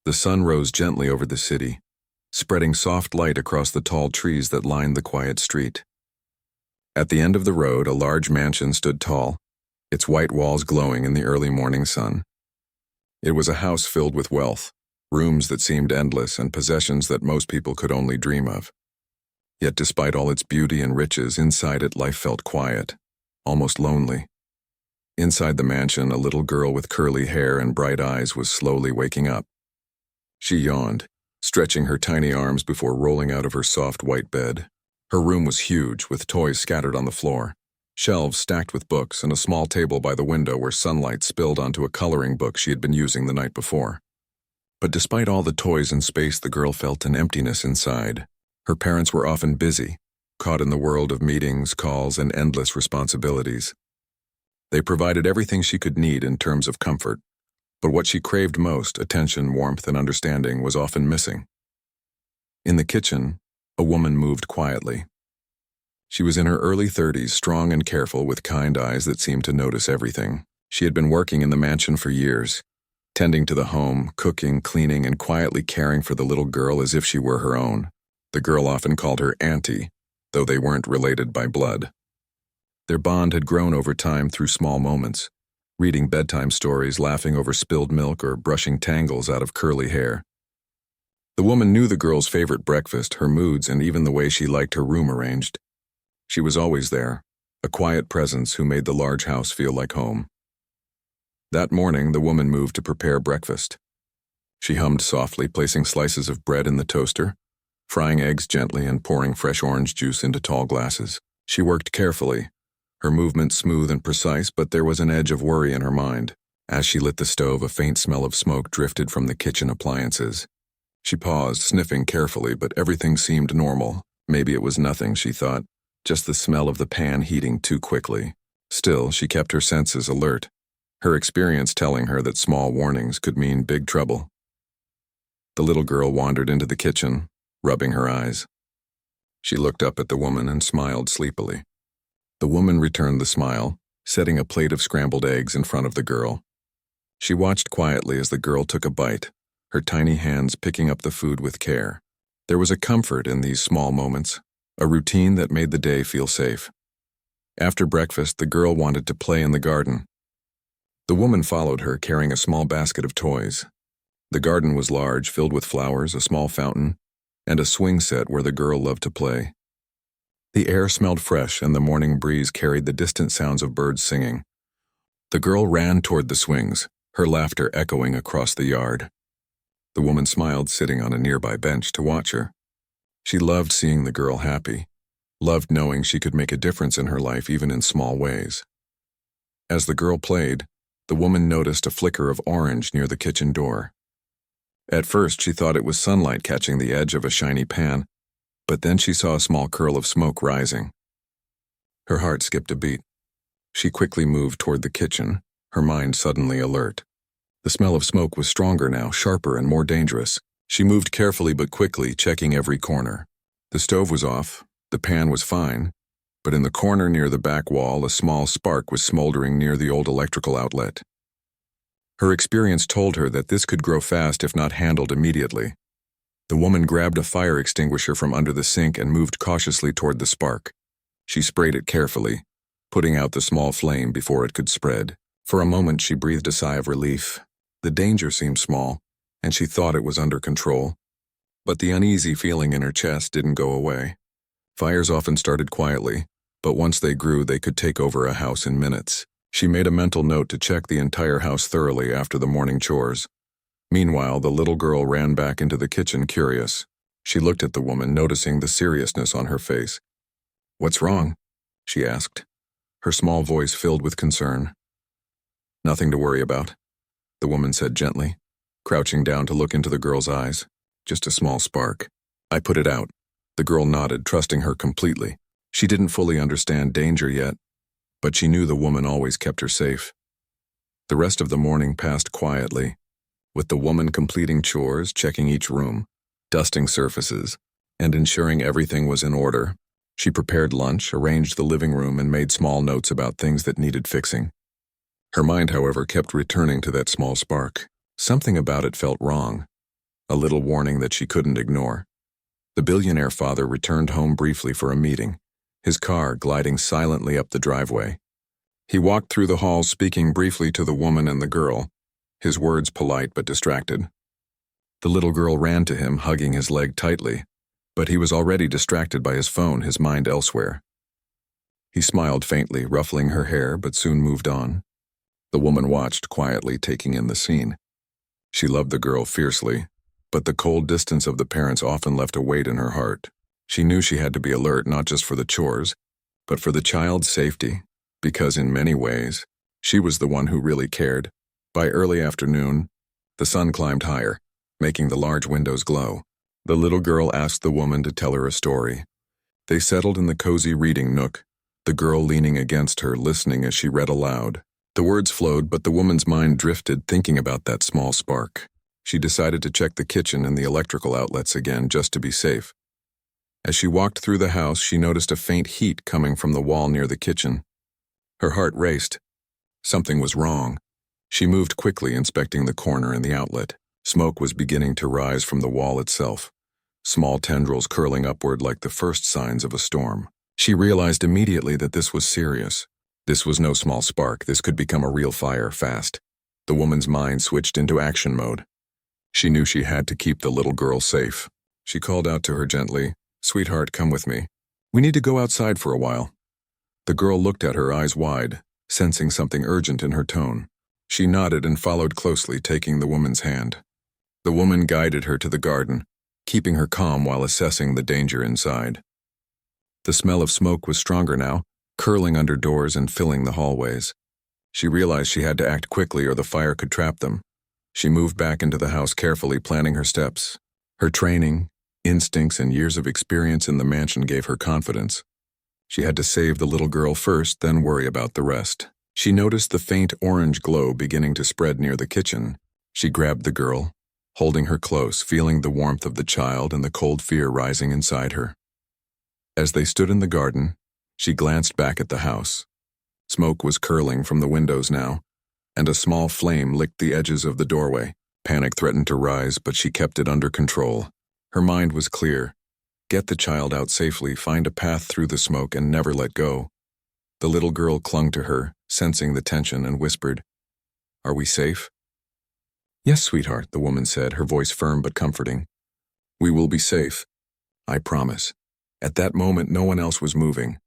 The sun rose gently over the city, spreading soft light across the tall trees that lined the quiet street. At the end of the road, a large mansion stood tall, its white walls glowing in the early morning sun. It was a house filled with wealth, rooms that seemed endless and possessions that most people could only dream of. Yet despite all its beauty and riches, inside it life felt quiet, almost lonely. Inside the mansion, a little girl with curly hair and bright eyes was slowly waking up. She yawned, stretching her tiny arms before rolling out of her soft white bed. Her room was huge, with toys scattered on the floor, shelves stacked with books, and a small table by the window where sunlight spilled onto a coloring book she had been using the night before. But despite all the toys and space, the girl felt an emptiness inside. Her parents were often busy, caught in the world of meetings, calls, and endless responsibilities. They provided everything she could need in terms of comfort, but what she craved most, attention, warmth, and understanding, was often missing. In the kitchen, a woman moved quietly. She was in her early 30s, strong and careful, with kind eyes that seemed to notice everything. She had been working in the mansion for years, tending to the home, cooking, cleaning, and quietly caring for the little girl as if she were her own. The girl often called her Auntie, though they weren't related by blood. Their bond had grown over time through small moments, reading bedtime stories, laughing over spilled milk, or brushing tangles out of curly hair. The woman knew the girl's favorite breakfast, her moods, and even the way she liked her room arranged. She was always there, a quiet presence who made the large house feel like home. That morning, the woman moved to prepare breakfast. She hummed softly, placing slices of bread in the toaster, frying eggs gently, and pouring fresh orange juice into tall glasses. She worked carefully, her movements smooth and precise, but there was an edge of worry in her mind. As she lit the stove, a faint smell of smoke drifted from the kitchen appliances. She paused, sniffing carefully, but everything seemed normal. Maybe it was nothing, she thought, just the smell of the pan heating too quickly. Still, she kept her senses alert, her experience telling her that small warnings could mean big trouble. The little girl wandered into the kitchen, rubbing her eyes. She looked up at the woman and smiled sleepily. The woman returned the smile, setting a plate of scrambled eggs in front of the girl. She watched quietly as the girl took a bite, her tiny hands picking up the food with care. There was a comfort in these small moments, a routine that made the day feel safe. After breakfast, the girl wanted to play in the garden. The woman followed her, carrying a small basket of toys. The garden was large, filled with flowers, a small fountain, and a swing set where the girl loved to play. The air smelled fresh, and the morning breeze carried the distant sounds of birds singing. The girl ran toward the swings, her laughter echoing across the yard. The woman smiled, sitting on a nearby bench to watch her. She loved seeing the girl happy, loved knowing she could make a difference in her life even in small ways. As the girl played, the woman noticed a flicker of orange near the kitchen door. At first, she thought it was sunlight catching the edge of a shiny pan, but then she saw a small curl of smoke rising. Her heart skipped a beat. She quickly moved toward the kitchen, her mind suddenly alert. The smell of smoke was stronger now, sharper and more dangerous. She moved carefully but quickly, checking every corner. The stove was off, the pan was fine, but in the corner near the back wall, a small spark was smoldering near the old electrical outlet. Her experience told her that this could grow fast if not handled immediately. The woman grabbed a fire extinguisher from under the sink and moved cautiously toward the spark. She sprayed it carefully, putting out the small flame before it could spread. For a moment, she breathed a sigh of relief. The danger seemed small, and she thought it was under control. But the uneasy feeling in her chest didn't go away. Fires often started quietly, but once they grew, they could take over a house in minutes. She made a mental note to check the entire house thoroughly after the morning chores. Meanwhile, the little girl ran back into the kitchen, curious. She looked at the woman, noticing the seriousness on her face. "What's wrong?" she asked, her small voice filled with concern. "Nothing to worry about," the woman said gently, crouching down to look into the girl's eyes. "Just a small spark. I put it out." The girl nodded, trusting her completely. She didn't fully understand danger yet, but she knew the woman always kept her safe. The rest of the morning passed quietly, with the woman completing chores, checking each room, dusting surfaces, and ensuring everything was in order. She prepared lunch, arranged the living room, and made small notes about things that needed fixing. Her mind, however, kept returning to that small spark. Something about it felt wrong. a little warning that she couldn't ignore. The billionaire father returned home briefly for a meeting, his car gliding silently up the driveway. He walked through the hall speaking briefly to the woman and the girl, his words polite but distracted. The little girl ran to him, hugging his leg tightly, but he was already distracted by his phone, his mind elsewhere. He smiled faintly, ruffling her hair, but soon moved on. The woman watched quietly, taking in the scene. She loved the girl fiercely, but the cold distance of the parents often left a weight in her heart. She knew she had to be alert, not just for the chores, but for the child's safety, because in many ways, she was the one who really cared. By early afternoon, the sun climbed higher, making the large windows glow. The little girl asked the woman to tell her a story. They settled in the cozy reading nook, the girl leaning against her, listening as she read aloud. The words flowed, but the woman's mind drifted, thinking about that small spark. She decided to check the kitchen and the electrical outlets again, just to be safe. As she walked through the house, she noticed a faint heat coming from the wall near the kitchen. Her heart raced. Something was wrong. She moved quickly, inspecting the corner and the outlet. Smoke was beginning to rise from the wall itself, small tendrils curling upward like the first signs of a storm. She realized immediately that this was serious. This was no small spark. This could become a real fire fast. The woman's mind switched into action mode. She knew she had to keep the little girl safe. She called out to her gently, "Sweetheart, come with me. We need to go outside for a while." The girl looked at her, eyes wide, sensing something urgent in her tone. She nodded and followed closely, taking the woman's hand. The woman guided her to the garden, keeping her calm while assessing the danger inside. The smell of smoke was stronger now, curling under doors and filling the hallways. She realized she had to act quickly or the fire could trap them. She moved back into the house carefully, planning her steps. Her training, instincts, and years of experience in the mansion gave her confidence. She had to save the little girl first, then worry about the rest. She noticed the faint orange glow beginning to spread near the kitchen. She grabbed the girl, holding her close, feeling the warmth of the child and the cold fear rising inside her. As they stood in the garden, she glanced back at the house. Smoke was curling from the windows now, and a small flame licked the edges of the doorway. Panic threatened to rise, but she kept it under control. Her mind was clear. Get the child out safely, find a path through the smoke, and never let go. The little girl clung to her, sensing the tension, and whispered, "Are we safe?" "Yes, sweetheart," the woman said, her voice firm but comforting. "We will be safe. I promise." At that moment, no one else was moving.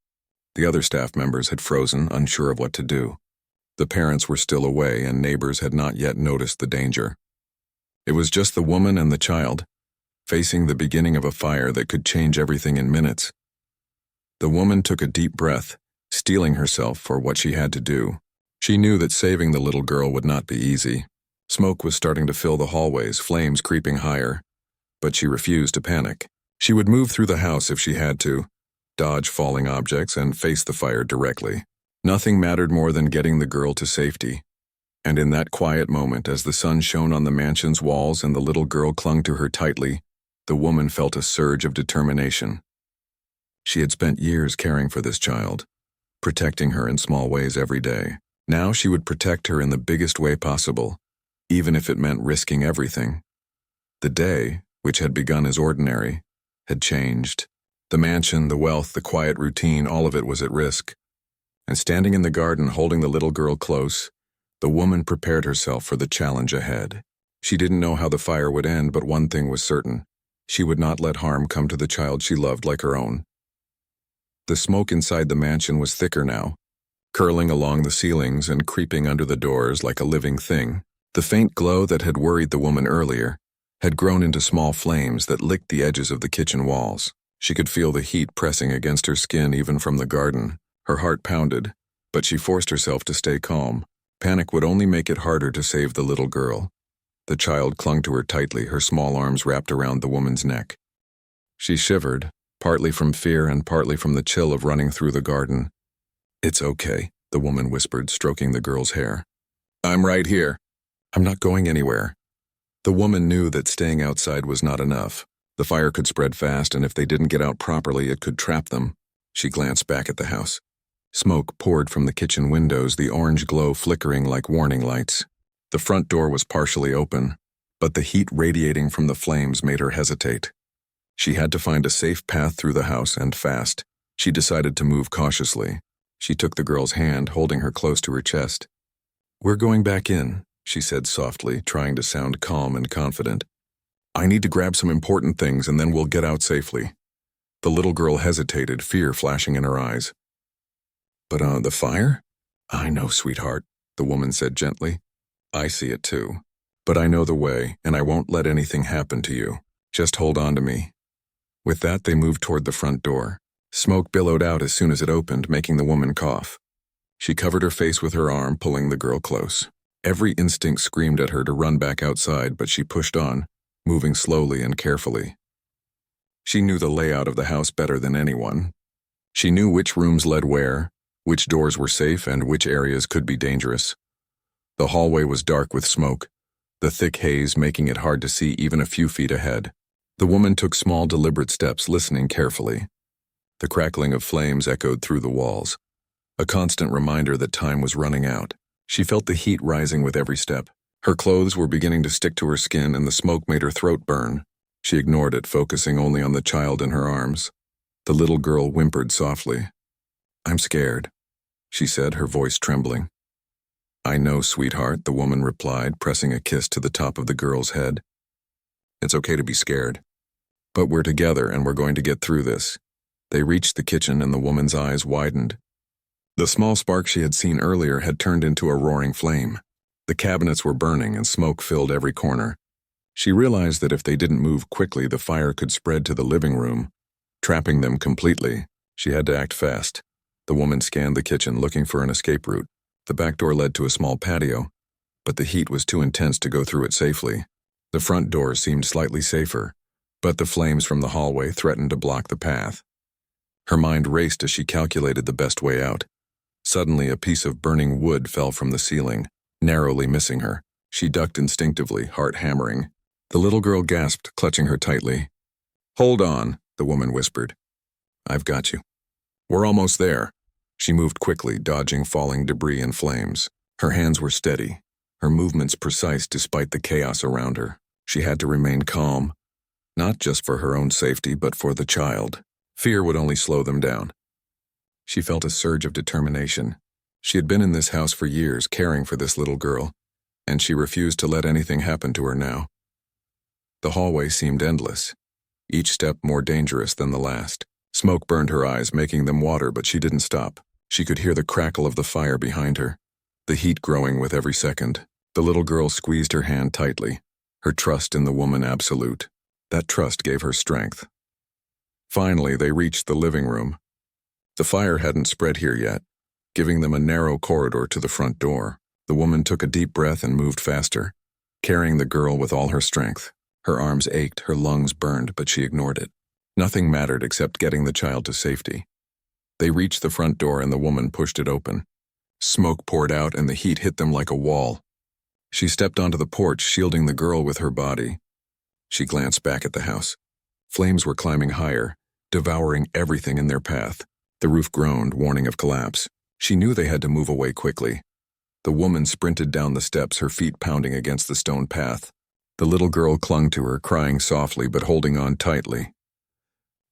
The other staff members had frozen, unsure of what to do. The parents were still away, and neighbors had not yet noticed the danger. It was just the woman and the child, facing the beginning of a fire that could change everything in minutes. The woman took a deep breath, steeling herself for what she had to do. She knew that saving the little girl would not be easy. Smoke was starting to fill the hallways, flames creeping higher, but she refused to panic. She would move through the house if she had to, dodge falling objects, and face the fire directly. Nothing mattered more than getting the girl to safety. And in that quiet moment, as the sun shone on the mansion's walls and the little girl clung to her tightly, the woman felt a surge of determination. She had spent years caring for this child, protecting her in small ways every day. Now she would protect her in the biggest way possible, even if it meant risking everything. The day, which had begun as ordinary, had changed. The mansion, the wealth, the quiet routine, all of it was at risk. And standing in the garden, holding the little girl close, the woman prepared herself for the challenge ahead. She didn't know how the fire would end, but one thing was certain. She would not let harm come to the child she loved like her own. The smoke inside the mansion was thicker now, curling along the ceilings and creeping under the doors like a living thing. The faint glow that had worried the woman earlier had grown into small flames that licked the edges of the kitchen walls. She could feel the heat pressing against her skin even from the garden. Her heart pounded, but she forced herself to stay calm. Panic would only make it harder to save the little girl. The child clung to her tightly, her small arms wrapped around the woman's neck. She shivered, partly from fear and partly from the chill of running through the garden. "It's okay," the woman whispered, stroking the girl's hair. "I'm right here. I'm not going anywhere." The woman knew that staying outside was not enough. The fire could spread fast, and if they didn't get out properly, it could trap them. She glanced back at the house. Smoke poured from the kitchen windows, the orange glow flickering like warning lights. The front door was partially open, but the heat radiating from the flames made her hesitate. She had to find a safe path through the house, and fast. She decided to move cautiously. She took the girl's hand, holding her close to her chest. "We're going back in," she said softly, trying to sound calm and confident. "I need to grab some important things and then we'll get out safely." The little girl hesitated, fear flashing in her eyes. "But, the fire?" "I know, sweetheart," the woman said gently. "I see it too. But I know the way, and I won't let anything happen to you. Just hold on to me." With that, they moved toward the front door. Smoke billowed out as soon as it opened, making the woman cough. She covered her face with her arm, pulling the girl close. Every instinct screamed at her to run back outside, but she pushed on, moving slowly and carefully. She knew the layout of the house better than anyone. She knew which rooms led where, which doors were safe, and which areas could be dangerous. The hallway was dark with smoke, the thick haze making it hard to see even a few feet ahead. The woman took small, deliberate steps, listening carefully. The crackling of flames echoed through the walls, a constant reminder that time was running out. She felt the heat rising with every step. Her clothes were beginning to stick to her skin, and the smoke made her throat burn. She ignored it, focusing only on the child in her arms. The little girl whimpered softly. "I'm scared," she said, her voice trembling. "I know, sweetheart," the woman replied, pressing a kiss to the top of the girl's head. "It's okay to be scared. But we're together and we're going to get through this." They reached the kitchen and the woman's eyes widened. The small spark she had seen earlier had turned into a roaring flame. The cabinets were burning and smoke filled every corner. She realized that if they didn't move quickly, the fire could spread to the living room, trapping them completely. She had to act fast. The woman scanned the kitchen, looking for an escape route. The back door led to a small patio, but the heat was too intense to go through it safely. The front door seemed slightly safer, but the flames from the hallway threatened to block the path. Her mind raced as she calculated the best way out. Suddenly, a piece of burning wood fell from the ceiling, narrowly missing her. She ducked instinctively, heart hammering. The little girl gasped, clutching her tightly. "Hold on," the woman whispered. "I've got you. We're almost there." She moved quickly, dodging falling debris and flames. Her hands were steady, her movements precise despite the chaos around her. She had to remain calm, not just for her own safety, but for the child. Fear would only slow them down. She felt a surge of determination. She had been in this house for years, caring for this little girl, and she refused to let anything happen to her now. The hallway seemed endless, each step more dangerous than the last. Smoke burned her eyes, making them water, but she didn't stop. She could hear the crackle of the fire behind her, the heat growing with every second. The little girl squeezed her hand tightly, her trust in the woman absolute. That trust gave her strength. Finally, they reached the living room. The fire hadn't spread here yet, giving them a narrow corridor to the front door. The woman took a deep breath and moved faster, carrying the girl with all her strength. Her arms ached, her lungs burned, but she ignored it. Nothing mattered except getting the child to safety. They reached the front door and the woman pushed it open. Smoke poured out and the heat hit them like a wall. She stepped onto the porch, shielding the girl with her body. She glanced back at the house. Flames were climbing higher, devouring everything in their path. The roof groaned, warning of collapse. She knew they had to move away quickly. The woman sprinted down the steps, her feet pounding against the stone path. The little girl clung to her, crying softly but holding on tightly.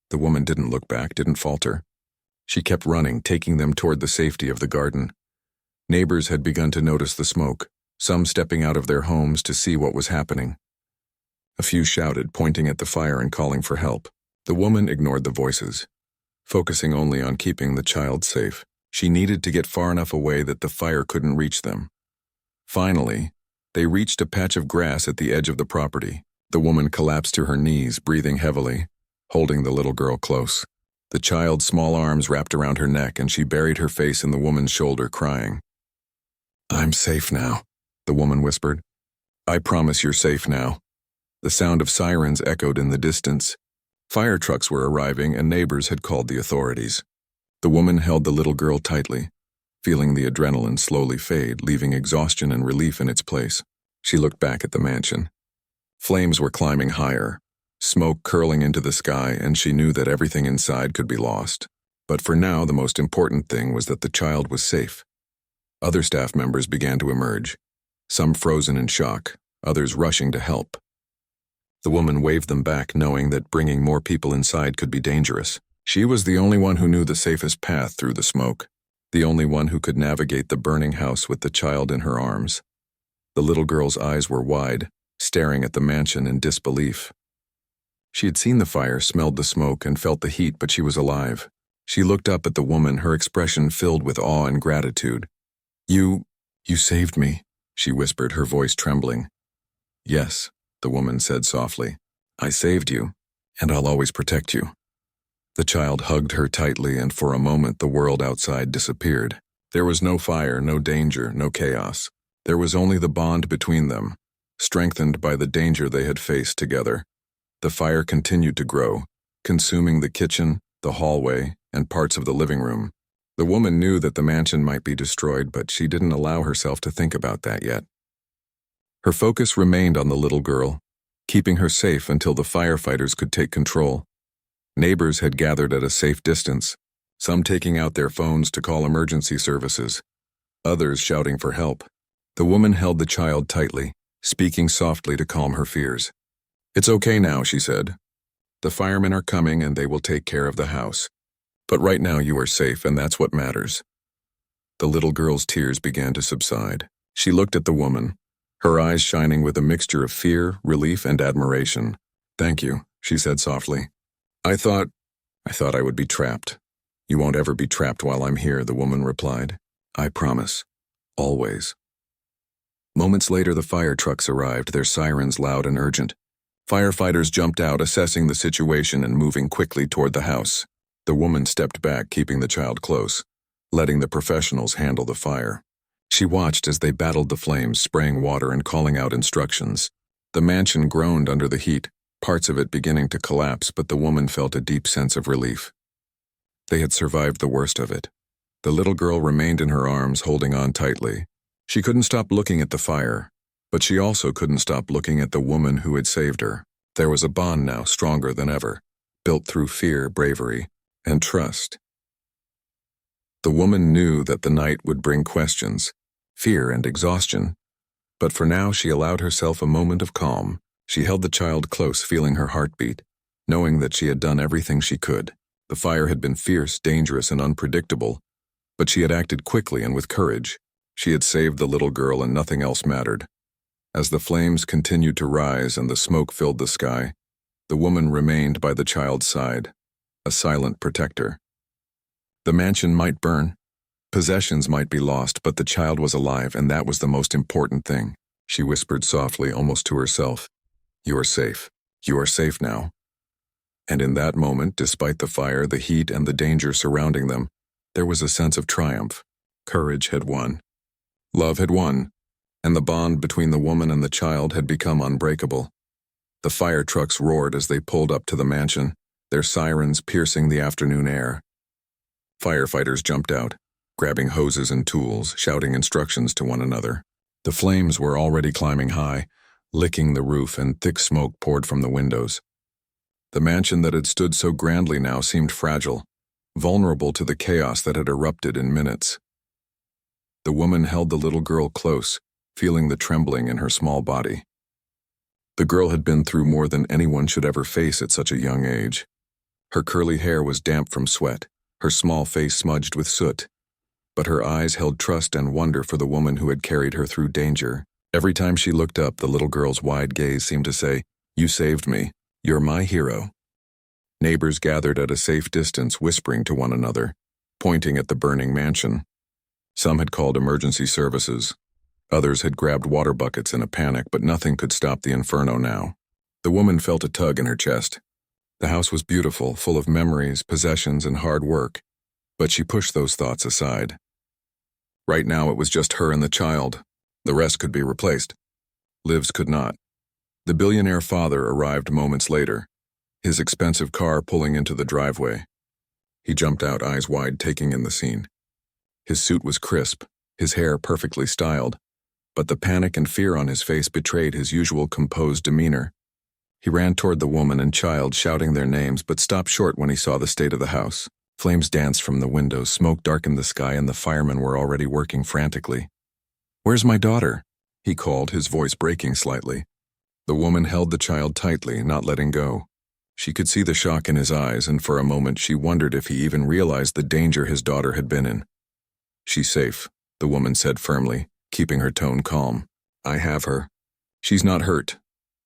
The woman didn't look back, didn't falter. She kept running, taking them toward the safety of the garden. Neighbors had begun to notice the smoke, some stepping out of their homes to see what was happening. A few shouted, pointing at the fire and calling for help. The woman ignored the voices, focusing only on keeping the child safe. She needed to get far enough away that the fire couldn't reach them. Finally, they reached a patch of grass at the edge of the property. The woman collapsed to her knees, breathing heavily, holding the little girl close. The child's small arms wrapped around her neck, and she buried her face in the woman's shoulder, crying. "I'm safe now," the woman whispered. "I promise you're safe now." The sound of sirens echoed in the distance. Fire trucks were arriving, and neighbors had called the authorities. The woman held the little girl tightly, feeling the adrenaline slowly fade, leaving exhaustion and relief in its place. She looked back at the mansion. Flames were climbing higher, smoke curling into the sky, and she knew that everything inside could be lost. But for now, the most important thing was that the child was safe. Other staff members began to emerge, some frozen in shock, others rushing to help. The woman waved them back, knowing that bringing more people inside could be dangerous. She was the only one who knew the safest path through the smoke, the only one who could navigate the burning house with the child in her arms. The little girl's eyes were wide, staring at the mansion in disbelief. She had seen the fire, smelled the smoke, and felt the heat, but she was alive. She looked up at the woman, her expression filled with awe and gratitude. You saved me," she whispered, her voice trembling. "Yes," the woman said softly. "I saved you, and I'll always protect you." The child hugged her tightly, and for a moment the world outside disappeared. There was no fire, no danger, no chaos. There was only the bond between them, strengthened by the danger they had faced together. The fire continued to grow, consuming the kitchen, the hallway, and parts of the living room. The woman knew that the mansion might be destroyed, but she didn't allow herself to think about that yet. Her focus remained on the little girl, keeping her safe until the firefighters could take control. Neighbors had gathered at a safe distance, some taking out their phones to call emergency services, others shouting for help. The woman held the child tightly, speaking softly to calm her fears. "It's okay now," she said. "The firemen are coming and they will take care of the house. But right now you are safe, and that's what matters." The little girl's tears began to subside. She looked at the woman, her eyes shining with a mixture of fear, relief, and admiration. "Thank you," she said softly. I thought I would be trapped." "You won't ever be trapped while I'm here," the woman replied. "I promise. Always." Moments later, the fire trucks arrived, their sirens loud and urgent. Firefighters jumped out, assessing the situation and moving quickly toward the house. The woman stepped back, keeping the child close, letting the professionals handle the fire. She watched as they battled the flames, spraying water and calling out instructions. The mansion groaned under the heat, parts of it beginning to collapse, but the woman felt a deep sense of relief. They had survived the worst of it. The little girl remained in her arms, holding on tightly. She couldn't stop looking at the fire, but she also couldn't stop looking at the woman who had saved her. There was a bond now, stronger than ever, built through fear, bravery, and trust. The woman knew that the night would bring questions, fear, and exhaustion, but for now she allowed herself a moment of calm. She held the child close, feeling her heartbeat, knowing that she had done everything she could. The fire had been fierce, dangerous, and unpredictable, but she had acted quickly and with courage. She had saved the little girl, and nothing else mattered. As the flames continued to rise and the smoke filled the sky, the woman remained by the child's side, a silent protector. The mansion might burn, possessions might be lost, but the child was alive, and that was the most important thing. She whispered softly, almost to herself, "You are safe. You are safe now." And in that moment, despite the fire, the heat, and the danger surrounding them, there was a sense of triumph. Courage had won. Love had won, and the bond between the woman and the child had become unbreakable. The fire trucks roared as they pulled up to the mansion, their sirens piercing the afternoon air. Firefighters jumped out, grabbing hoses and tools, shouting instructions to one another. The flames were already climbing high, licking the roof, and thick smoke poured from the windows. The mansion that had stood so grandly now seemed fragile, vulnerable to the chaos that had erupted in minutes. The woman held the little girl close, feeling the trembling in her small body. The girl had been through more than anyone should ever face at such a young age. Her curly hair was damp from sweat, her small face smudged with soot, but her eyes held trust and wonder for the woman who had carried her through danger. Every time she looked up, the little girl's wide gaze seemed to say, "You saved me. You're my hero." Neighbors gathered at a safe distance, whispering to one another, pointing at the burning mansion. Some had called emergency services. Others had grabbed water buckets in a panic, but nothing could stop the inferno now. The woman felt a tug in her chest. The house was beautiful, full of memories, possessions, and hard work, but she pushed those thoughts aside. Right now it was just her and the child. The rest could be replaced. Lives could not. The billionaire father arrived moments later, his expensive car pulling into the driveway. He jumped out, eyes wide, taking in the scene. His suit was crisp, his hair perfectly styled, but the panic and fear on his face betrayed his usual composed demeanor. He ran toward the woman and child, shouting their names, but stopped short when he saw the state of the house. Flames danced from the windows, smoke darkened the sky, and the firemen were already working frantically. "Where's my daughter?" he called, his voice breaking slightly. The woman held the child tightly, not letting go. She could see the shock in his eyes, and for a moment she wondered if he even realized the danger his daughter had been in. "She's safe," the woman said firmly, keeping her tone calm. "I have her. She's not hurt."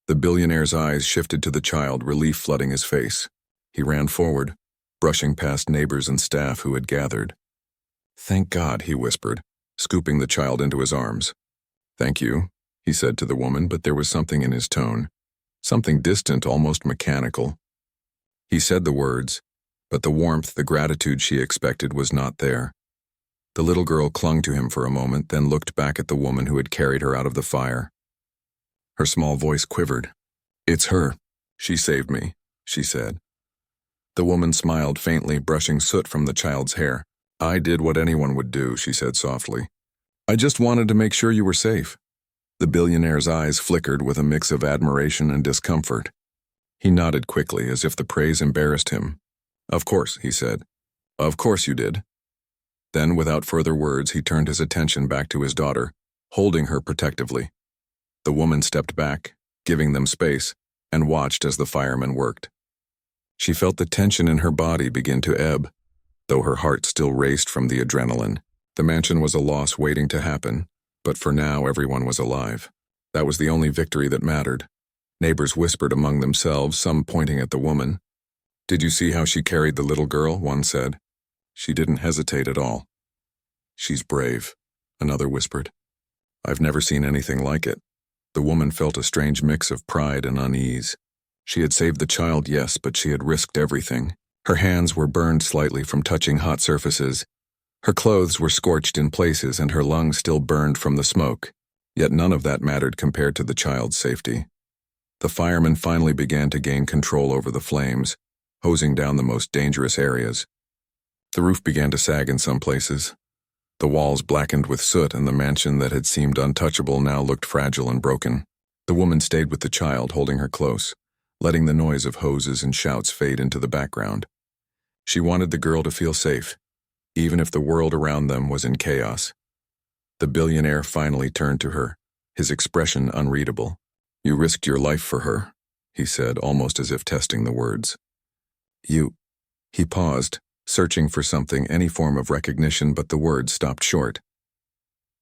The billionaire's eyes shifted to the child, relief flooding his face. He ran forward, brushing past neighbors and staff who had gathered. "Thank God," he whispered, scooping the child into his arms. "Thank you," he said to the woman, but there was something in his tone. Something distant, almost mechanical. He said the words, but the warmth, the gratitude she expected was not there. The little girl clung to him for a moment, then looked back at the woman who had carried her out of the fire. Her small voice quivered. "It's her. She saved me," she said. The woman smiled faintly, brushing soot from the child's hair. "I did what anyone would do," she said softly. "I just wanted to make sure you were safe." The billionaire's eyes flickered with a mix of admiration and discomfort. He nodded quickly, as if the praise embarrassed him. "Of course," he said. "Of course you did." Then, without further words, he turned his attention back to his daughter, holding her protectively. The woman stepped back, giving them space, and watched as the firemen worked. She felt the tension in her body begin to ebb, though her heart still raced from the adrenaline. The mansion was a loss waiting to happen, but for now everyone was alive. That was the only victory that mattered. Neighbors whispered among themselves, some pointing at the woman. "Did you see how she carried the little girl?" one said. "She didn't hesitate at all." "She's brave," another whispered. "I've never seen anything like it." The woman felt a strange mix of pride and unease. She had saved the child, yes, but she had risked everything. Her hands were burned slightly from touching hot surfaces. Her clothes were scorched in places, and her lungs still burned from the smoke. Yet none of that mattered compared to the child's safety. The firemen finally began to gain control over the flames, hosing down the most dangerous areas. The roof began to sag in some places. The walls blackened with soot, and the mansion that had seemed untouchable now looked fragile and broken. The woman stayed with the child, holding her close, letting the noise of hoses and shouts fade into the background. She wanted the girl to feel safe, even if the world around them was in chaos. The billionaire finally turned to her, his expression unreadable. "You risked your life for her," he said, almost as if testing the words. "You..." He paused, searching for something, any form of recognition, but the words stopped short.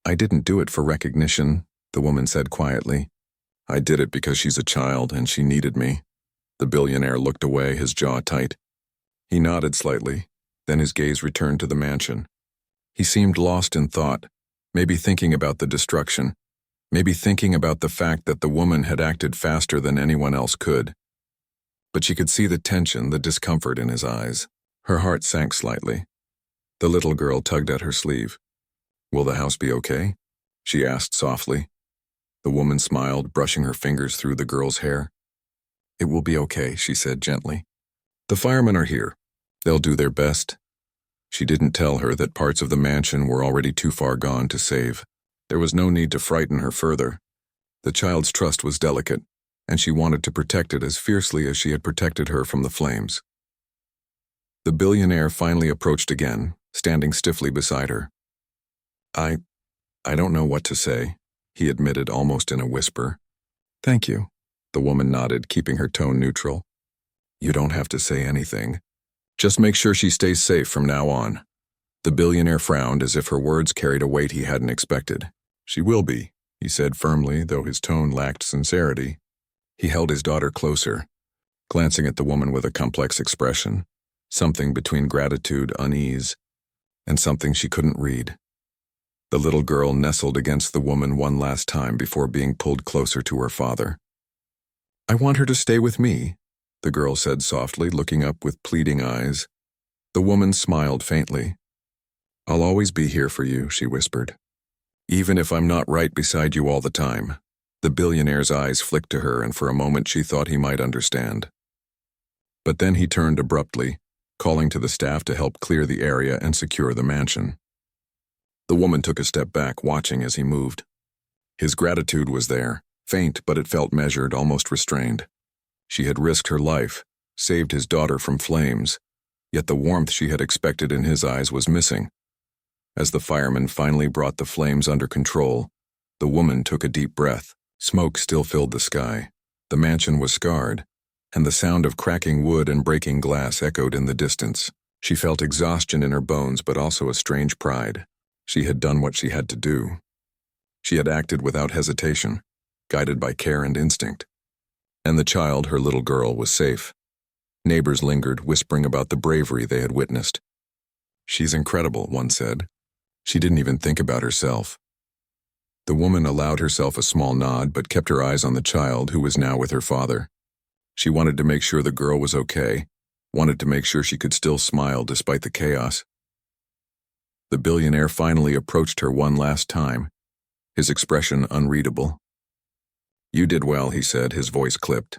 "I didn't do it for recognition," the woman said quietly. "I did it because she's a child and she needed me." The billionaire looked away, his jaw tight. He nodded slightly, then his gaze returned to the mansion. He seemed lost in thought, maybe thinking about the destruction, maybe thinking about the fact that the woman had acted faster than anyone else could. But she could see the tension, the discomfort in his eyes. Her heart sank slightly. The little girl tugged at her sleeve. "Will the house be okay?" she asked softly. The woman smiled, brushing her fingers through the girl's hair. "It will be okay," she said gently. "The firemen are here. They'll do their best." She didn't tell her that parts of the mansion were already too far gone to save. There was no need to frighten her further. The child's trust was delicate, and she wanted to protect it as fiercely as she had protected her from the flames. The billionaire finally approached again, standing stiffly beside her. I don't know what to say," he admitted almost in a whisper. "Thank you," the woman nodded, keeping her tone neutral. "You don't have to say anything. Just make sure she stays safe from now on." The billionaire frowned, as if her words carried a weight he hadn't expected. "She will be," he said firmly, though his tone lacked sincerity. He held his daughter closer, glancing at the woman with a complex expression, something between gratitude, unease, and something she couldn't read. The little girl nestled against the woman one last time before being pulled closer to her father. "I want her to stay with me," the girl said softly, looking up with pleading eyes. The woman smiled faintly. "I'll always be here for you," she whispered. "Even if I'm not right beside you all the time." The billionaire's eyes flicked to her, and for a moment she thought he might understand. But then he turned abruptly, calling to the staff to help clear the area and secure the mansion. The woman took a step back, watching as he moved. His gratitude was there, faint, but it felt measured, almost restrained. She had risked her life, saved his daughter from flames, yet the warmth she had expected in his eyes was missing. As the firemen finally brought the flames under control, the woman took a deep breath. Smoke still filled the sky, The mansion was scarred, and the sound of cracking wood and breaking glass echoed in the distance. She felt exhaustion in her bones, but also a strange pride. She had done what she had to do. She had acted without hesitation, guided by care and instinct. And the child, her little girl, was safe. Neighbors lingered, whispering about the bravery they had witnessed. "She's incredible," one said. "She didn't even think about herself." The woman allowed herself a small nod, but kept her eyes on the child, who was now with her father. She wanted to make sure the girl was okay, wanted to make sure she could still smile despite the chaos. The billionaire finally approached her one last time, his expression unreadable. "You did well," he said, his voice clipped.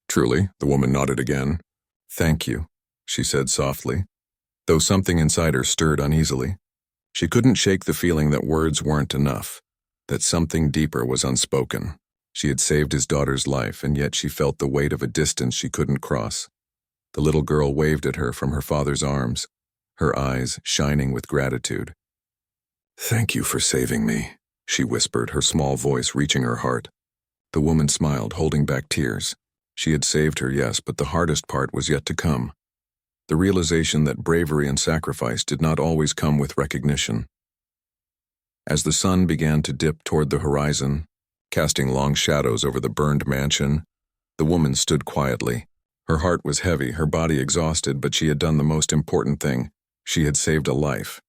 "Truly," the woman nodded again. "Thank you," she said softly, though something inside her stirred uneasily. She couldn't shake the feeling that words weren't enough, that something deeper was unspoken. She had saved his daughter's life, and yet she felt the weight of a distance she couldn't cross. The little girl waved at her from her father's arms, her eyes shining with gratitude. "Thank you for saving me," she whispered, her small voice reaching her heart. The woman smiled, holding back tears. She had saved her, yes, but the hardest part was yet to come. The realization that bravery and sacrifice did not always come with recognition. As the sun began to dip toward the horizon, casting long shadows over the burned mansion, the woman stood quietly. Her heart was heavy, her body exhausted, but she had done the most important thing. She had saved a life.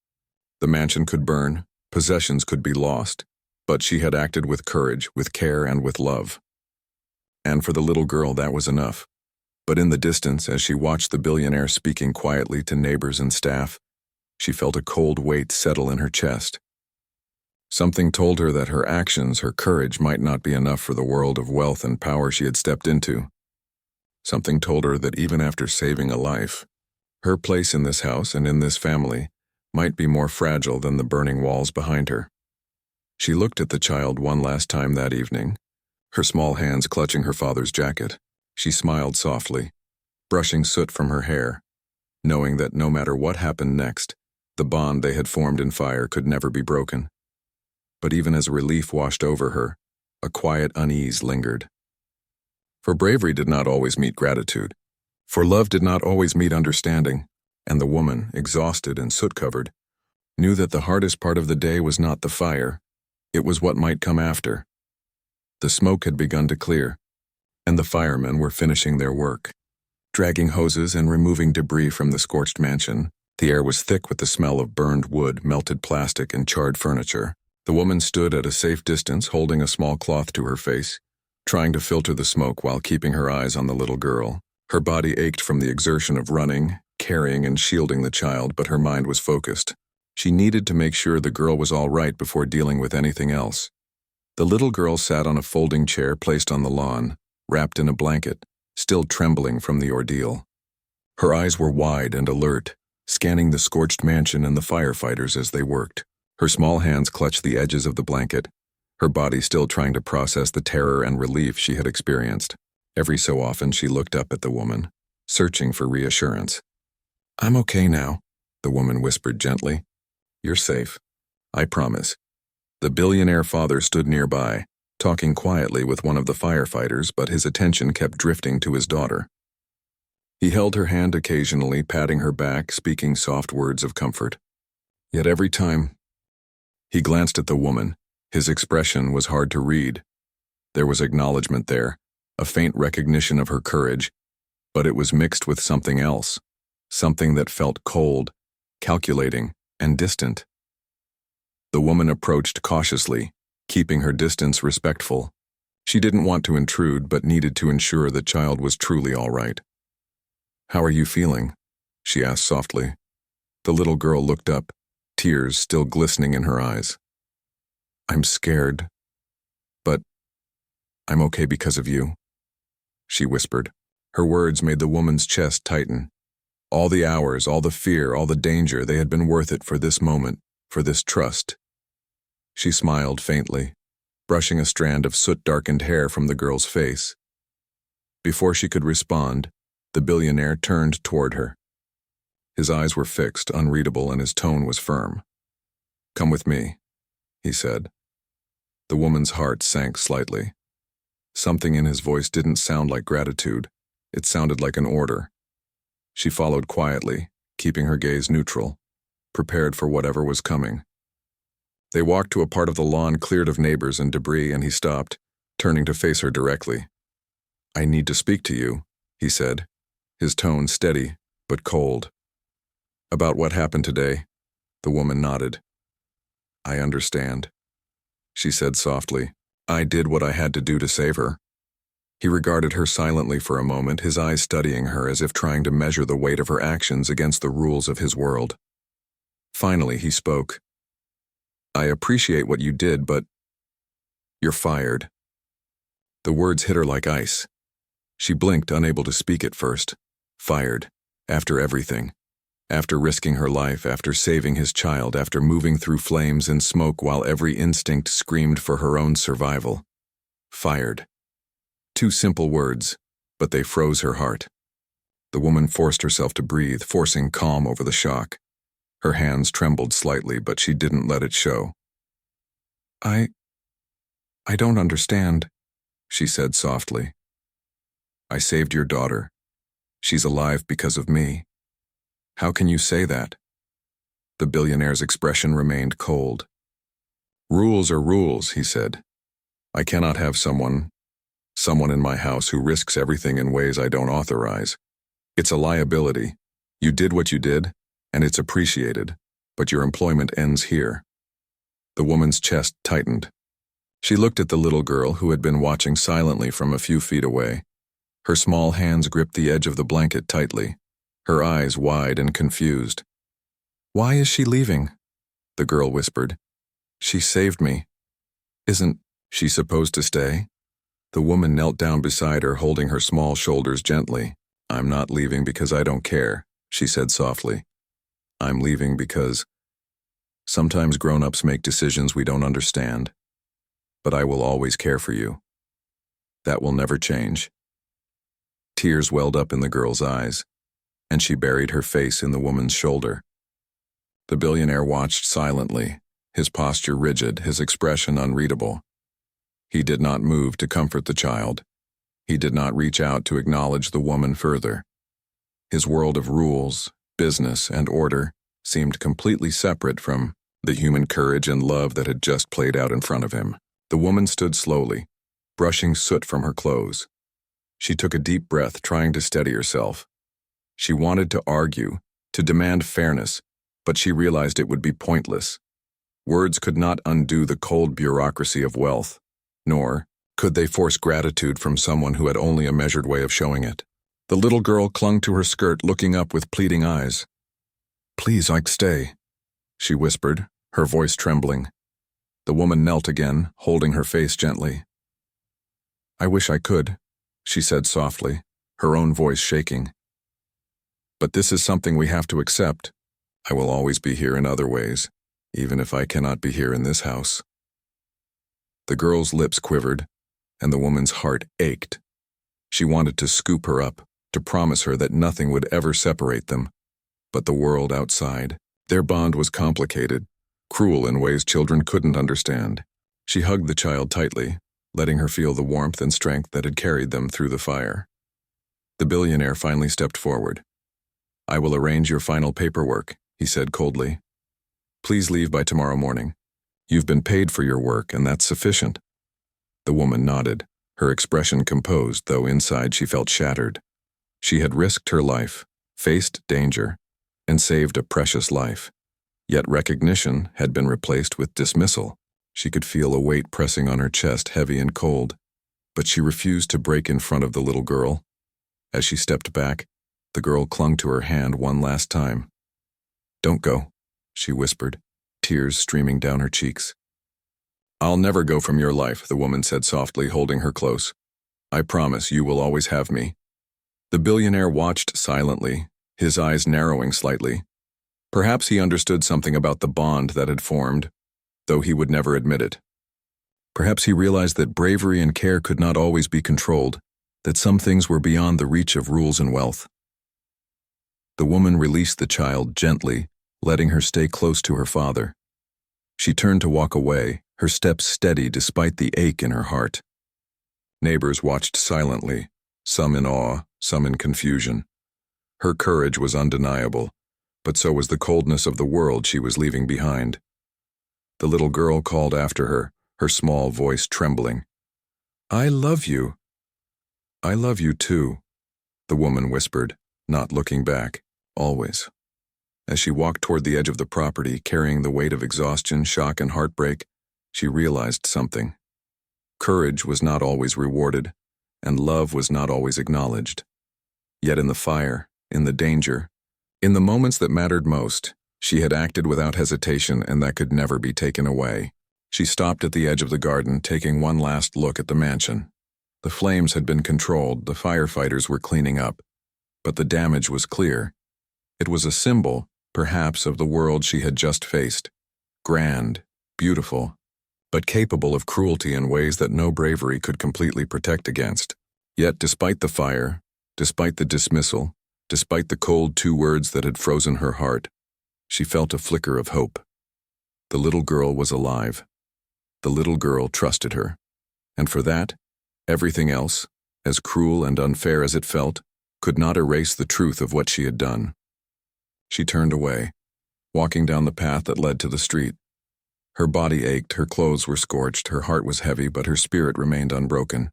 The mansion could burn, possessions could be lost, but she had acted with courage, with care, and with love. And for the little girl, that was enough. But in the distance, as she watched the billionaire speaking quietly to neighbors and staff, she felt a cold weight settle in her chest. Something told her that her actions, her courage, might not be enough for the world of wealth and power she had stepped into. Something told her that even after saving a life, her place in this house and in this family might be more fragile than the burning walls behind her. She looked at the child one last time that evening, her small hands clutching her father's jacket. She smiled softly, brushing soot from her hair, knowing that no matter what happened next, the bond they had formed in fire could never be broken. But even as relief washed over her, a quiet unease lingered. For bravery did not always meet gratitude, for love did not always meet understanding, and the woman, exhausted and soot-covered, knew that the hardest part of the day was not the fire, it was what might come after. The smoke had begun to clear, and the firemen were finishing their work. Dragging hoses and removing debris from the scorched mansion, the air was thick with the smell of burned wood, melted plastic, and charred furniture. The woman stood at a safe distance, holding a small cloth to her face, trying to filter the smoke while keeping her eyes on the little girl. Her body ached from the exertion of running, carrying, and shielding the child, but her mind was focused. She needed to make sure the girl was all right before dealing with anything else. The little girl sat on a folding chair placed on the lawn, wrapped in a blanket, still trembling from the ordeal. Her eyes were wide and alert, scanning the scorched mansion and the firefighters as they worked. Her small hands clutched the edges of the blanket, her body still trying to process the terror and relief she had experienced. Every so often she looked up at the woman, searching for reassurance. "I'm okay now," the woman whispered gently. "You're safe. I promise." The billionaire father stood nearby, talking quietly with one of the firefighters, but his attention kept drifting to his daughter. He held her hand occasionally, patting her back, speaking soft words of comfort. Yet every time he glanced at the woman, his expression was hard to read. There was acknowledgement there, a faint recognition of her courage, but it was mixed with something else, something that felt cold, calculating, and distant. The woman approached cautiously, keeping her distance respectful. She didn't want to intrude, but needed to ensure the child was truly all right. "How are you feeling?" she asked softly. The little girl looked up, tears still glistening in her eyes. "I'm scared, but I'm okay because of you," she whispered. Her words made the woman's chest tighten. All the hours, all the fear, all the danger, they had been worth it for this moment, for this trust. She smiled faintly, brushing a strand of soot-darkened hair from the girl's face. Before she could respond, the billionaire turned toward her. His eyes were fixed, unreadable, and his tone was firm. "Come with me," he said. The woman's heart sank slightly. Something in his voice didn't sound like gratitude. It sounded like an order. She followed quietly, keeping her gaze neutral, prepared for whatever was coming. They walked to a part of the lawn cleared of neighbors and debris, and he stopped, turning to face her directly. "I need to speak to you," he said, his tone steady but cold. "About what happened today?" The woman nodded. "I understand," she said softly. "I did what I had to do to save her." He regarded her silently for a moment, his eyes studying her as if trying to measure the weight of her actions against the rules of his world. Finally, he spoke. "I appreciate what you did, but you're fired." The words hit her like ice. She blinked, unable to speak at first. Fired. After everything. After risking her life, after saving his child, after moving through flames and smoke while every instinct screamed for her own survival. Fired. Two simple words, but they froze her heart. The woman forced herself to breathe, forcing calm over the shock. Her hands trembled slightly, but she didn't let it show. I don't understand," she said softly. "I saved your daughter. She's alive because of me. How can you say that?" The billionaire's expression remained cold. "Rules are rules," he said. "I cannot have someone in my house who risks everything in ways I don't authorize. It's a liability. You did what you did, and it's appreciated, but your employment ends here." The woman's chest tightened. She looked at the little girl who had been watching silently from a few feet away. Her small hands gripped the edge of the blanket tightly, her eyes wide and confused. "Why is she leaving?" the girl whispered. "She saved me. Isn't she supposed to stay?" The woman knelt down beside her, holding her small shoulders gently. "I'm not leaving because I don't care," she said softly. "I'm leaving because sometimes grown-ups make decisions we don't understand. But I will always care for you. That will never change." Tears welled up in the girl's eyes, and she buried her face in the woman's shoulder. The billionaire watched silently, his posture rigid, his expression unreadable. He did not move to comfort the child. He did not reach out to acknowledge the woman further. His world of rules, business, and order seemed completely separate from the human courage and love that had just played out in front of him. The woman stood slowly, brushing soot from her clothes. She took a deep breath, trying to steady herself. She wanted to argue, to demand fairness, but she realized it would be pointless. Words could not undo the cold bureaucracy of wealth, nor could they force gratitude from someone who had only a measured way of showing it. The little girl clung to her skirt, looking up with pleading eyes. "Please, Ike, stay," she whispered, her voice trembling. The woman knelt again, holding her face gently. "I wish I could," she said softly, her own voice shaking. "But this is something we have to accept. I will always be here in other ways, even if I cannot be here in this house." The girl's lips quivered, and the woman's heart ached. She wanted to scoop her up, to promise her that nothing would ever separate them. But the world outside, their bond was complicated, cruel in ways children couldn't understand. She hugged the child tightly, letting her feel the warmth and strength that had carried them through the fire. The billionaire finally stepped forward. "I will arrange your final paperwork," he said coldly. "Please leave by tomorrow morning. You've been paid for your work, and that's sufficient." The woman nodded, her expression composed, though inside she felt shattered. She had risked her life, faced danger, and saved a precious life. Yet recognition had been replaced with dismissal. She could feel a weight pressing on her chest, heavy and cold, but she refused to break in front of the little girl. As she stepped back, the girl clung to her hand one last time. "Don't go," she whispered, tears streaming down her cheeks. "I'll never go from your life," the woman said softly, holding her close. "I promise you will always have me." The billionaire watched silently, his eyes narrowing slightly. Perhaps he understood something about the bond that had formed, though he would never admit it. Perhaps he realized that bravery and care could not always be controlled, that some things were beyond the reach of rules and wealth. The woman released the child gently, letting her stay close to her father. She turned to walk away, her steps steady despite the ache in her heart. Neighbors watched silently, some in awe, some in confusion. Her courage was undeniable, but so was the coldness of the world she was leaving behind. The little girl called after her, her small voice trembling. "I love you." "I love you too," the woman whispered, not looking back, always. As she walked toward the edge of the property, carrying the weight of exhaustion, shock, and heartbreak, she realized something. Courage was not always rewarded, and love was not always acknowledged. Yet in the fire, in the danger, in the moments that mattered most, she had acted without hesitation, and that could never be taken away. She stopped at the edge of the garden, taking one last look at the mansion. The flames had been controlled, the firefighters were cleaning up, but the damage was clear. It was a symbol, perhaps, of the world she had just faced. Grand, beautiful, but capable of cruelty in ways that no bravery could completely protect against. Yet despite the fire, despite the dismissal, despite the cold 2 words that had frozen her heart, she felt a flicker of hope. The little girl was alive. The little girl trusted her. And for that, everything else, as cruel and unfair as it felt, could not erase the truth of what she had done. She turned away, walking down the path that led to the street. Her body ached, her clothes were scorched, her heart was heavy, but her spirit remained unbroken.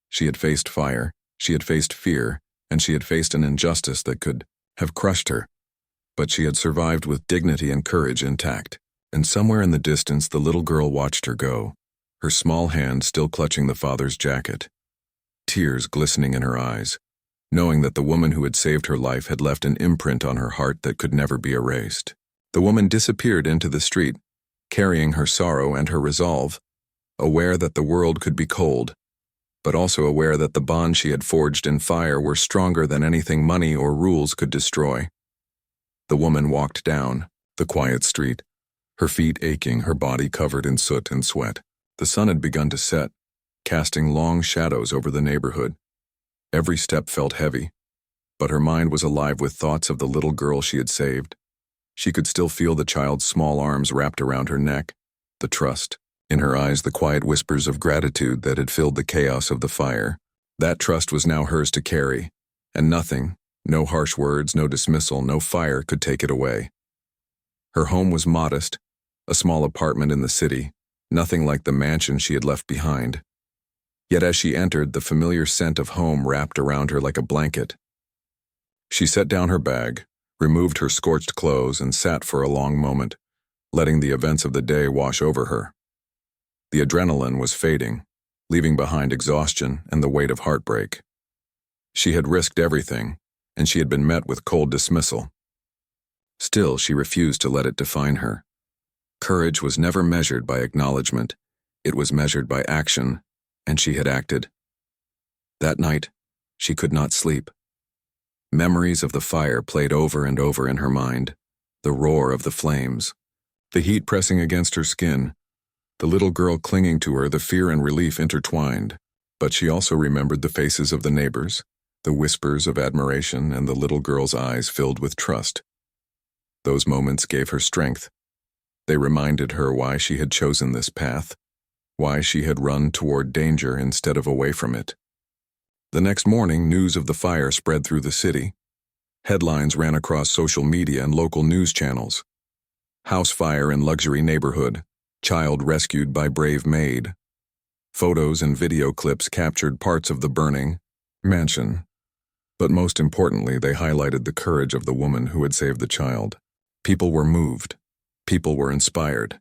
She had faced fire, she had faced fear, and she had faced an injustice that could have crushed her. But she had survived with dignity and courage intact. And somewhere in the distance, the little girl watched her go, her small hand still clutching the father's jacket, tears glistening in her eyes, knowing that the woman who had saved her life had left an imprint on her heart that could never be erased. The woman disappeared into the street, carrying her sorrow and her resolve, aware that the world could be cold, but also aware that the bonds she had forged in fire were stronger than anything money or rules could destroy. The woman walked down the quiet street, her feet aching, her body covered in soot and sweat. The sun had begun to set, casting long shadows over the neighborhood. Every step felt heavy, but her mind was alive with thoughts of the little girl she had saved. She could still feel the child's small arms wrapped around her neck, the trust, in her eyes the quiet whispers of gratitude that had filled the chaos of the fire. That trust was now hers to carry, and nothing, no harsh words, no dismissal, no fire could take it away. Her home was modest, a small apartment in the city, nothing like the mansion she had left behind. Yet as she entered, the familiar scent of home wrapped around her like a blanket. She set down her bag, removed her scorched clothes, and sat for a long moment, letting the events of the day wash over her. The adrenaline was fading, leaving behind exhaustion and the weight of heartbreak. She had risked everything, and she had been met with cold dismissal. Still, she refused to let it define her. Courage was never measured by acknowledgement. It was measured by action, and she had acted. That night, she could not sleep. Memories of the fire played over and over in her mind, the roar of the flames, the heat pressing against her skin, the little girl clinging to her, the fear and relief intertwined. But she also remembered the faces of the neighbors, the whispers of admiration, and the little girl's eyes filled with trust. Those moments gave her strength. They reminded her why she had chosen this path, why she had run toward danger instead of away from it. The next morning, news of the fire spread through the city. Headlines ran across social media and local news channels. House fire in luxury neighborhood, child rescued by brave Maid. Photos and video clips captured parts of the burning mansion. But most importantly, they highlighted the courage of the woman who had saved the child. People were moved. People were inspired.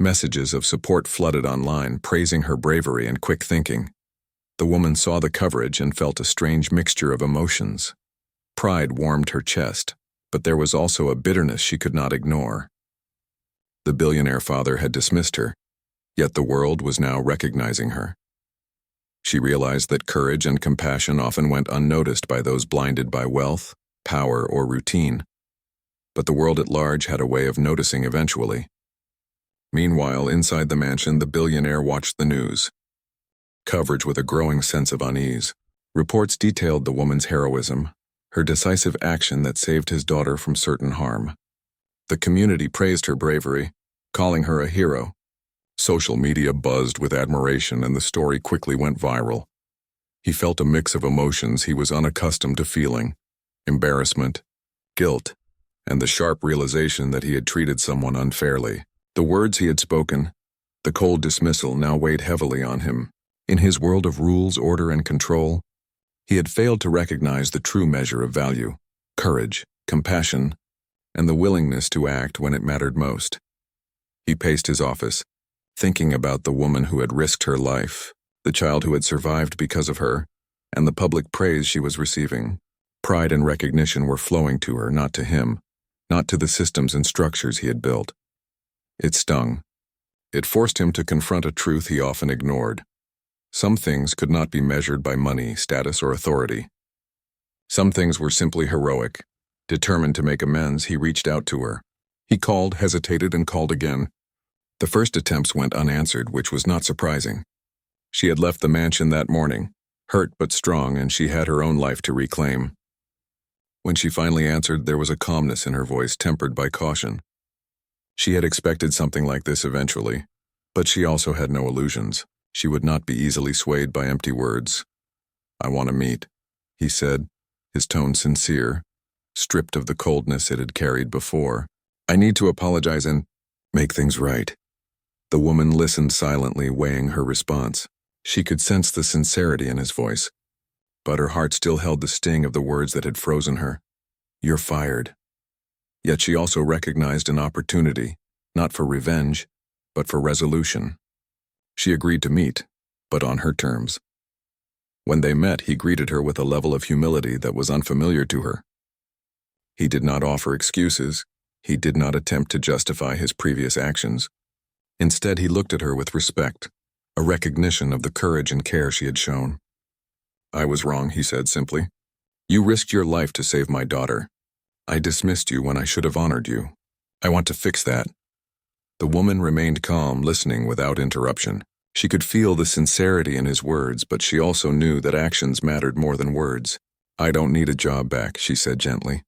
Messages of support flooded online, praising her bravery and quick thinking. The woman saw the coverage and felt a strange mixture of emotions. Pride warmed her chest, but there was also a bitterness she could not ignore. The billionaire father had dismissed her, yet the world was now recognizing her. She realized that courage and compassion often went unnoticed by those blinded by wealth, power, or routine. But the world at large had a way of noticing eventually. Meanwhile, inside the mansion, the billionaire watched the news. Coverage with a growing sense of unease. Reports detailed the woman's heroism, her decisive action that saved his daughter from certain harm. The community praised her bravery, calling her a hero. Social media buzzed with admiration, and the story quickly went viral. He felt a mix of emotions he was unaccustomed to feeling: embarrassment, guilt, and the sharp realization that he had treated someone unfairly. The words he had spoken, the cold dismissal, now weighed heavily on him. In his world of rules, order, and control, he had failed to recognize the true measure of value: courage, compassion, and the willingness to act when it mattered most. He paced his office, thinking about the woman who had risked her life, the child who had survived because of her, and the public praise she was receiving. Pride and recognition were flowing to her, not to him, not to the systems and structures he had built. It stung. It forced him to confront a truth he often ignored. Some things could not be measured by money, status, or authority. Some things were simply heroic. Determined to make amends, he reached out to her. He called, hesitated, and called again. The first attempts went unanswered, which was not surprising. She had left the mansion that morning, hurt but strong, and she had her own life to reclaim. When she finally answered, there was a calmness in her voice tempered by caution. She had expected something like this eventually, but she also had no illusions. She would not be easily swayed by empty words. "I want to meet," he said, his tone sincere, stripped of the coldness it had carried before. "I need to apologize and make things right." The woman listened silently, weighing her response. She could sense the sincerity in his voice, but her heart still held the sting of the words that had frozen her. "You're fired." Yet she also recognized an opportunity, not for revenge, but for resolution. She agreed to meet, but on her terms. When they met, he greeted her with a level of humility that was unfamiliar to her. He did not offer excuses. He did not attempt to justify his previous actions. Instead, he looked at her with respect, a recognition of the courage and care she had shown. "I was wrong," he said simply. "You risked your life to save my daughter. I dismissed you when I should have honored you. I want to fix that." The woman remained calm, listening without interruption. She could feel the sincerity in his words, but she also knew that actions mattered more than words. "I don't need a job back," she said gently.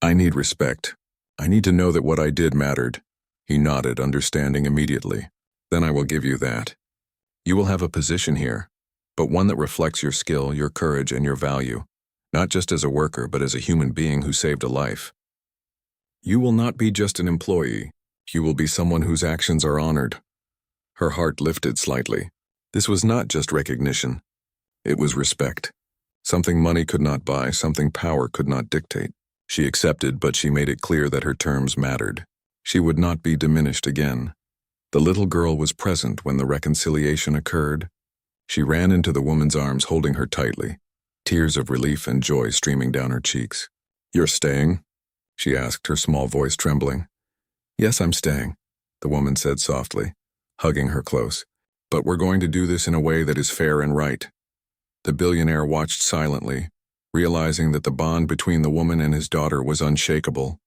"I need respect. I need to know that what I did mattered." He nodded, understanding immediately. "Then I will give you that. You will have a position here, but one that reflects your skill, your courage, and your value, not just as a worker, but as a human being who saved a life. You will not be just an employee. You will be someone whose actions are honored." Her heart lifted slightly. This was not just recognition. It was respect. Something money could not buy, something power could not dictate. She accepted, but she made it clear that her terms mattered. She would not be diminished again. The little girl was present when the reconciliation occurred. She ran into the woman's arms, holding her tightly, tears of relief and joy streaming down her cheeks. "You're staying?" she asked, her small voice trembling. "Yes, I'm staying," the woman said softly, hugging her close. "But we're going to do this in a way that is fair and right." The billionaire watched silently, realizing that the bond between the woman and his daughter was unshakable.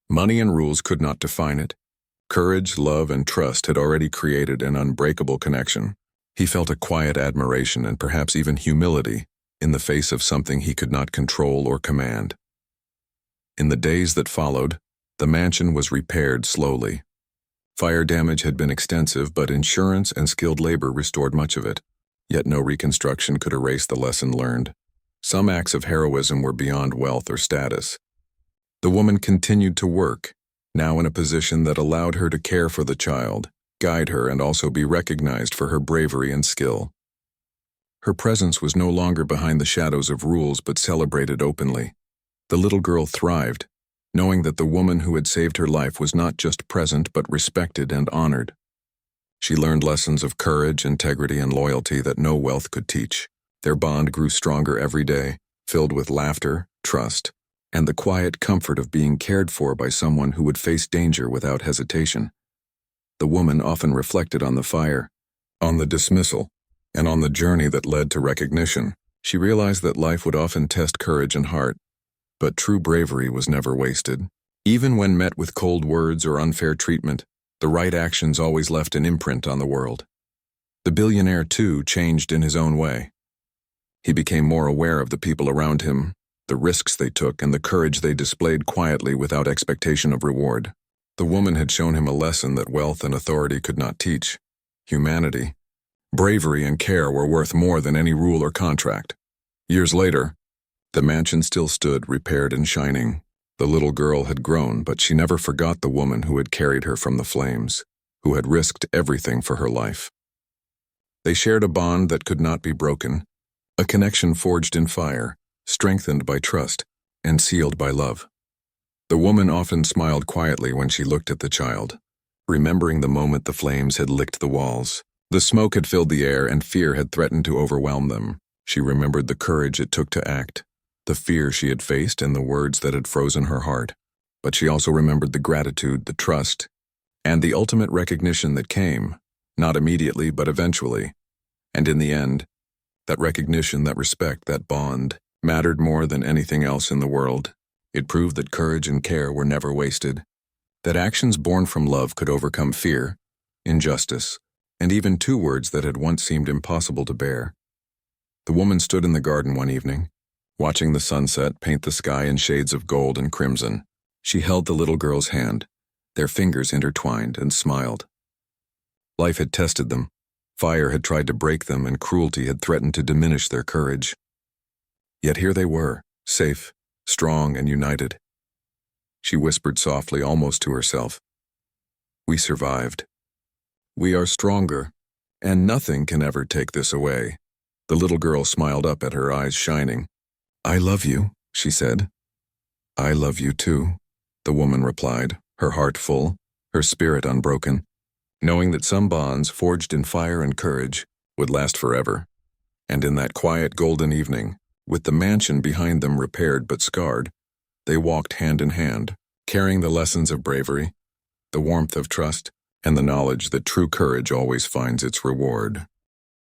Money and rules could not define it. Courage, love, and trust had already created an unbreakable connection. He felt a quiet admiration and perhaps even humility in the face of something he could not control or command. In the days that followed, the mansion was repaired slowly. Fire damage had been extensive, but insurance and skilled labor restored much of it. Yet no reconstruction could erase the lesson learned. Some acts of heroism were beyond wealth or status. The woman continued to work, now in a position that allowed her to care for the child, guide her, and also be recognized for her bravery and skill. Her presence was no longer behind the shadows of rules, but celebrated openly. The little girl thrived, knowing that the woman who had saved her life was not just present but respected and honored. She learned lessons of courage, integrity, and loyalty that no wealth could teach. Their bond grew stronger every day, filled with laughter, trust, and the quiet comfort of being cared for by someone who would face danger without hesitation. The woman often reflected on the fire, on the dismissal, and on the journey that led to recognition. She realized that life would often test courage and heart, but true bravery was never wasted. Even when met with cold words or unfair treatment, the right actions always left an imprint on the world. The billionaire, too, changed in his own way. He became more aware of the people around him, the risks they took, and the courage they displayed quietly without expectation of reward. The woman had shown him a lesson that wealth and authority could not teach: humanity. Bravery and care were worth more than any rule or contract. Years later, the mansion still stood, repaired and shining. The little girl had grown, but she never forgot the woman who had carried her from the flames, who had risked everything for her life. They shared a bond that could not be broken, a connection forged in fire, strengthened by trust, and sealed by love. The woman often smiled quietly when she looked at the child, remembering the moment the flames had licked the walls. The smoke had filled the air and fear had threatened to overwhelm them. She remembered the courage it took to act, the fear she had faced and the words that had frozen her heart. But she also remembered the gratitude, the trust, and the ultimate recognition that came, not immediately but eventually. And in the end, that recognition, that respect, that bond, mattered more than anything else in the world. It proved that courage and care were never wasted, that actions born from love could overcome fear, injustice, and even two words that had once seemed impossible to bear. The woman stood in the garden one evening, watching the sunset paint the sky in shades of gold and crimson. She held the little girl's hand, their fingers intertwined, and smiled. Life had tested them. Fire had tried to break them, and cruelty had threatened to diminish their courage. Yet here they were, safe, strong, and united. She whispered softly, almost to herself, "We survived. We are stronger, and nothing can ever take this away." The little girl smiled up at her, eyes shining. "I love you," she said. "I love you too," the woman replied, her heart full, her spirit unbroken, knowing that some bonds forged in fire and courage would last forever. And in that quiet golden evening, with the mansion behind them repaired but scarred, they walked hand in hand, carrying the lessons of bravery, the warmth of trust, and the knowledge that true courage always finds its reward.